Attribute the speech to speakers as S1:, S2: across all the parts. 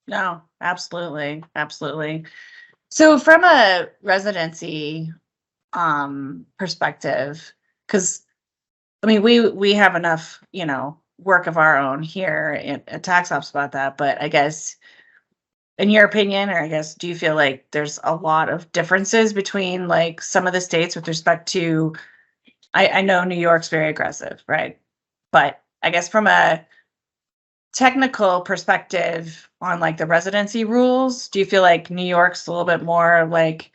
S1: No, absolutely, absolutely. So from a residency perspective, because I mean we have enough, work of our own here at Tax Ops about that, but I guess in your opinion, or I guess, do you feel like there's a lot of differences between like some of the states with respect to, I know New York's very aggressive, right? But I guess from a technical perspective on like the residency rules, do you feel like New York's a little bit more like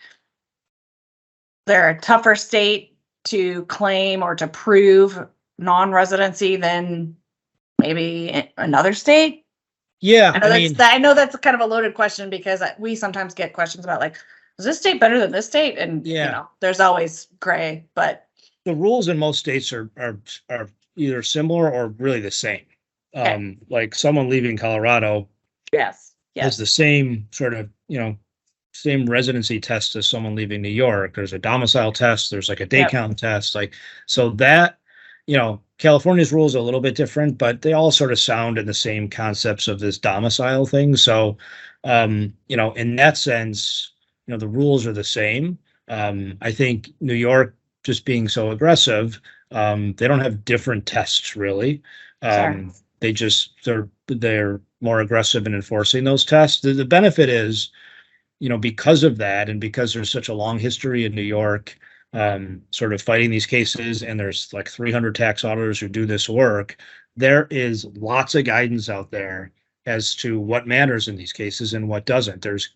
S1: they're a tougher state to claim or to prove non-residency than maybe another state?
S2: Yeah,
S1: I know
S2: I
S1: that's
S2: mean,
S1: that. I know that's kind of a loaded question because we sometimes get questions about like, is this state better than this state? And
S2: yeah,
S1: there's always gray, but
S2: the rules in most states are either similar or really the same.
S1: okay.
S2: Like someone leaving Colorado
S1: Yes.
S2: has the
S1: Yes.
S2: same sort of, same residency test as someone leaving New York. There's a domicile test, there's like a day
S1: Yep.
S2: count test, like so that, California's rules are a little bit different, but they all sort of sound in the same concepts of this domicile thing. So, in that sense, the rules are the same. I think New York just being so aggressive, they don't have different tests really.
S1: Sure.
S2: They're more aggressive in enforcing those tests. The benefit is, because of that, and because there's such a long history in New York, sort of fighting these cases, and there's like 300 tax auditors who do this work, there is lots of guidance out there as to what matters in these cases and what doesn't. There's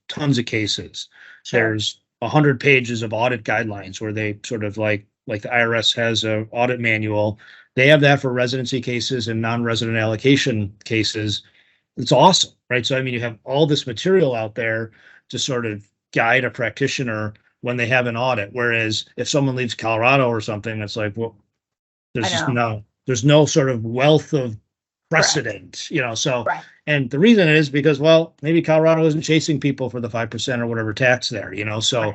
S2: tons of cases.
S1: Sure.
S2: There's 100 pages of audit guidelines where they sort of like the IRS has a audit manual. They have that for residency cases and non-resident allocation cases. It's awesome, right? So, I mean, you have all this material out there to sort of guide a practitioner when they have an audit. Whereas if someone leaves Colorado or something, it's like, well,
S1: I know.
S2: there's no sort of wealth of
S1: Correct.
S2: precedent, so,
S1: Right.
S2: and the reason is because, well, maybe Colorado isn't chasing people for the 5% or whatever tax there, so,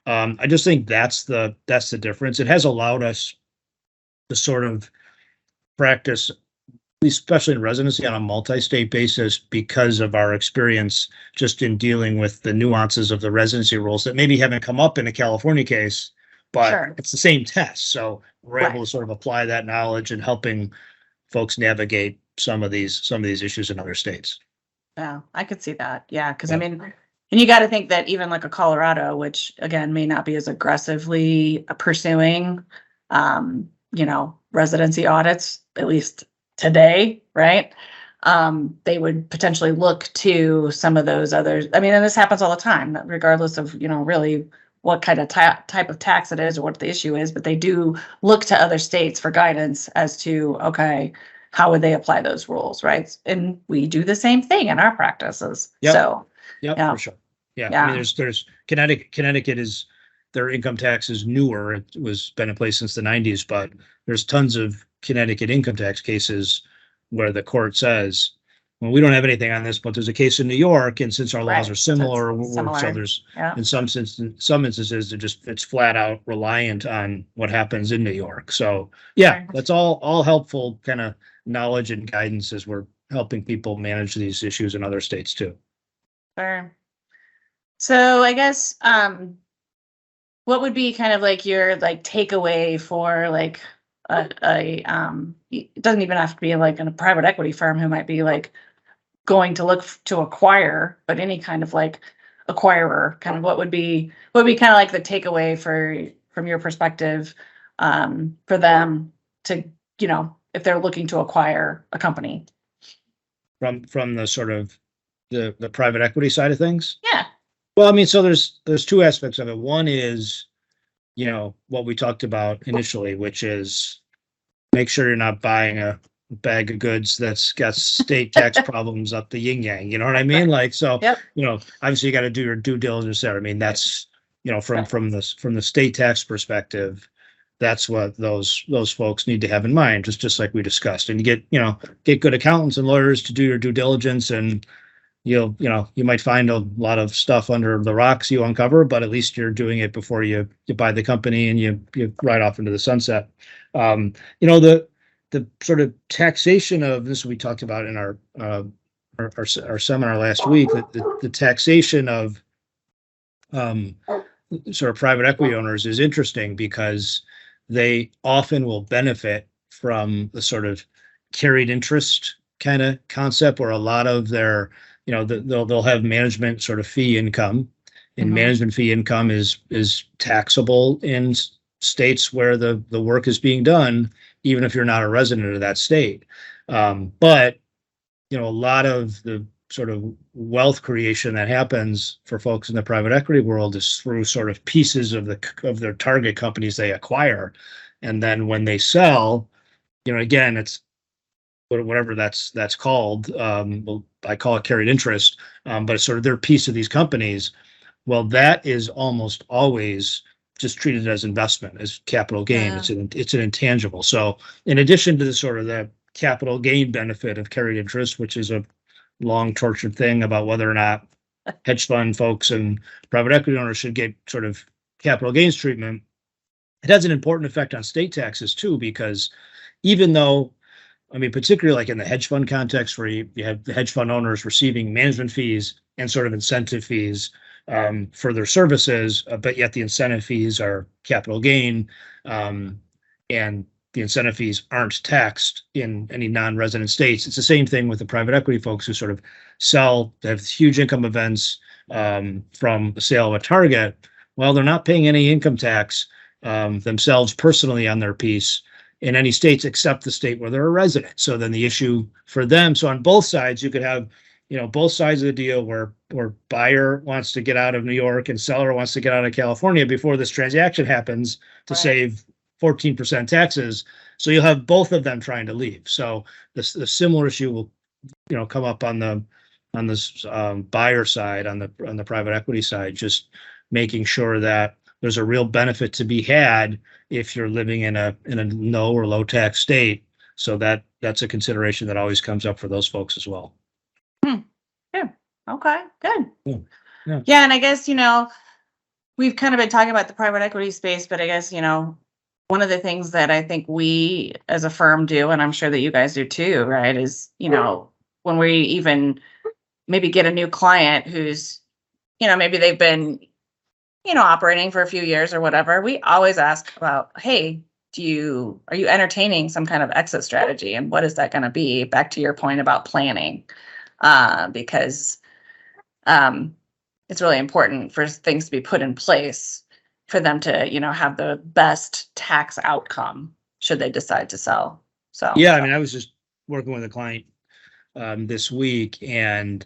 S1: Right.
S2: I just think that's the difference. It has allowed us to sort of practice, especially in residency, on a multi-state basis because of our experience just in dealing with the nuances of the residency rules that maybe haven't come up in a California case, but
S1: Sure.
S2: it's the same test. So we're
S1: Right.
S2: able to sort of apply that knowledge and helping folks navigate some of these issues in other states.
S1: Yeah, I could see that. Yeah, because I
S2: Yeah.
S1: mean, and you got to think that even like a Colorado, which again may not be as aggressively pursuing, residency audits, at least today, right? They would potentially look to some of those others. I mean, and this happens all the time, regardless of, really what kind of type of tax it is or what the issue is, but they do look to other states for guidance as to, okay, how would they apply those rules, right? And we do the same thing in our practices.
S2: Yep.
S1: So,
S2: Yep,
S1: yeah,
S2: for sure. Yeah. I mean,
S1: yeah,
S2: there's Connecticut is, their income tax is newer. It was been in place since the 90s, but there's tons of Connecticut income tax cases where the court says, well, we don't have anything on this, but there's a case in New York, and since our laws
S1: right.
S2: are
S1: So
S2: similar,
S1: it's
S2: so
S1: similar.
S2: there's
S1: Yeah,
S2: in some instances it's flat out reliant on what happens in New York. So yeah,
S1: sure.
S2: that's all helpful kind of knowledge and guidance as we're helping people manage these issues in other states too.
S1: Sure. So I guess what would be kind of like your like takeaway for like it doesn't even have to be like in a private equity firm who might be like going to look to acquire, but any kind of like acquirer, kind of what would be kind of like the takeaway from your perspective, for them to, if they're looking to acquire a company.
S2: From the sort of the private equity side of things.
S1: Yeah.
S2: Well, I mean, so there's two aspects of it. One is, what we talked about initially, which is make sure you're not buying a bag of goods that's got state tax problems up the yin yang. You know what I mean? Like, so,
S1: Yep.
S2: obviously you got to do your due diligence there. I mean, that's, from
S1: Right.
S2: from the state tax perspective, that's what those folks need to have in mind, just like we discussed. And you get good accountants and lawyers to do your due diligence, and you might find a lot of stuff under the rocks you uncover, but at least you're doing it before you buy the company and you ride off into the sunset. The sort of taxation of this we talked about in our our seminar last week, that the taxation of sort of private equity owners is interesting because they often will benefit from the sort of carried interest kind of concept, where a lot of their, they'll have management sort of fee income, and
S1: Mhm.
S2: management fee income is taxable in states where the work is being done, even if you're not a resident of that state. But a lot of the sort of wealth creation that happens for folks in the private equity world is through sort of pieces of their target companies they acquire, and then when they sell, again, it's whatever that's called. Well, I call it carried interest, but it's sort of their piece of these companies. Well, that is almost always just treated as investment, as capital gain.
S1: Yeah.
S2: It's an intangible. So in addition to the sort of the capital gain benefit of carried interest, which is a long tortured thing about whether or not hedge fund folks and private equity owners should get sort of capital gains treatment, it has an important effect on state taxes too, because even though, I mean, particularly like in the hedge fund context, where you have the hedge fund owners receiving management fees and sort of incentive fees for their services, but yet the incentive fees are capital gain, and the incentive fees aren't taxed in any non-resident states. It's the same thing with the private equity folks who sort of sell, they have huge income events from the sale of a target. Well, they're not paying any income tax themselves personally on their piece in any states except the state where they're a resident. So then the issue for them, so on both sides, you could have, both sides of the deal where buyer wants to get out of New York and seller wants to get out of California before this transaction happens to save 14% taxes. So you'll have both of them trying to leave. So the similar issue will, come up on this buyer side, on the private equity side, just making sure that there's a real benefit to be had if you're living in a no or low tax state. So that's a consideration that always comes up for those folks as well.
S1: Yeah. Okay, good.
S2: Yeah.
S1: Yeah, and I guess, we've kind of been talking about the private equity space, but I guess, one of the things that I think we as a firm do, and I'm sure that you guys do too, right, is, when we even maybe get a new client who's, maybe they've been, operating for a few years or whatever, we always ask about, hey, are you entertaining some kind of exit strategy? And what is that going to be? Back to your point about planning, because it's really important for things to be put in place for them to, have the best tax outcome should they decide to sell. So
S2: yeah, I mean, I was just working with a client this week, and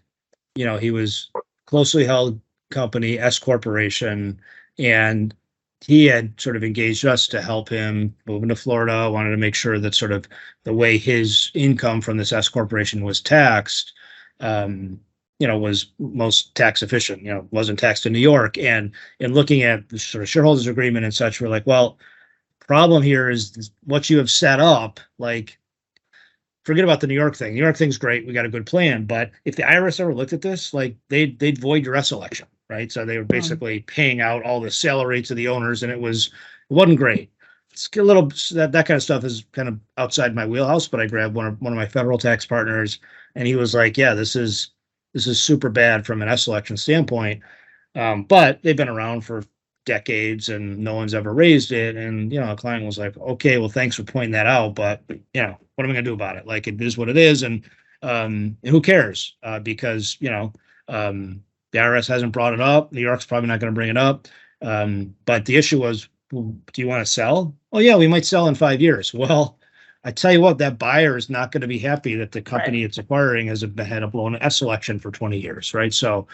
S2: he was closely held company, S corporation, and he had sort of engaged us to help him move into Florida. Wanted to make sure that sort of the way his income from this S corporation was taxed, was most tax efficient, wasn't taxed in New York. And in looking at the sort of shareholders agreement and such, we're like, well, problem here is what you have set up, like, forget about the New York thing. New York thing's great. We got a good plan. But if the IRS ever looked at this, like they'd void your S election, right? So they were basically paying out all the salary to the owners, and it wasn't great. It's a little, that kind of stuff is kind of outside my wheelhouse, but I grabbed one of my federal tax partners, and he was like, yeah, this is super bad from an S election standpoint. But they've been around for decades and no one's ever raised it. And, a client was like, okay, well, thanks for pointing that out, but what am I going to do about it? Like, it is what it is. And who cares? Because, the IRS hasn't brought it up. New York's probably not going to bring it up. But the issue was, well, do you want to sell? Oh yeah, we might sell in 5 years. Well, I tell you what, that buyer is not going to be happy that the company it's acquiring has had a blown S election for 20 years, right? So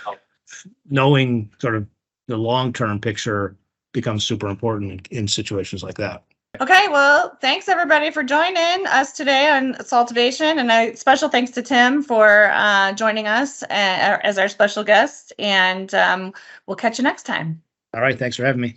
S2: knowing sort of the long-term picture becomes super important in situations like that.
S1: Okay, well, thanks everybody for joining us today on Saltivation, and a special thanks to Tim for joining us as our special guest, and we'll catch you next time.
S2: All right, thanks for having me.